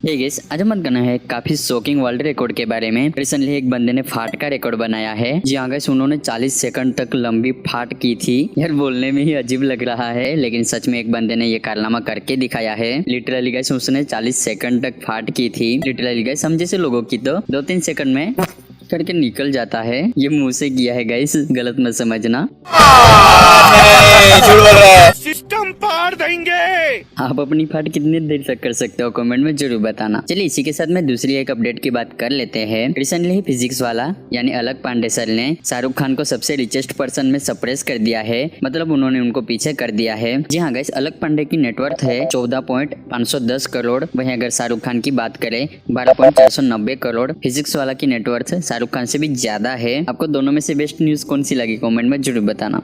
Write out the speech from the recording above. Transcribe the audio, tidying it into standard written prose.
Hey guys, आज हम बात करना है काफी शॉकिंग वर्ल्ड रिकॉर्ड के बारे में। रिसेंटली एक बंदे ने फाट का रिकॉर्ड बनाया है। जी हाँ गाइस, उन्होंने 40 सेकंड तक लंबी फाट की थी। यार बोलने में ही अजीब लग रहा है, लेकिन सच में एक बंदे ने ये कारनामा करके दिखाया है। लिटरली गाइस, उसने 40 सेकंड तक फाट की थी। लिटरली गाइस, हम जैसे लोगों की तो 2-3 सेकंड में करके निकल जाता है। ये मुंह से किया है गाइस, गलत मत समझना। सिस्टम पार देंगे। आप अपनी फाट कितनी देर तक कर सकते हो कमेंट में जरूर बताना। चलिए इसी के साथ में दूसरी एक अपडेट की बात कर लेते हैं। रिसेंटली ही फिजिक्स वाला यानी अलक पांडे सर ने शाहरुख खान को सबसे रिचेस्ट पर्सन में सप्रेस कर दिया है। मतलब उन्होंने उनको पीछे कर दिया है। जी हाँ गाइस, अलक पांडे की नेटवर्थ है 14.510 करोड़। वहीं अगर शाहरुख खान की बात करें 12.490 करोड़। फिजिक्स वाला की नेटवर्थ शाहरुख खान से भी ज्यादा है। आपको दोनों में से बेस्ट न्यूज कौन सी लगी कमेंट में जरूर बताना।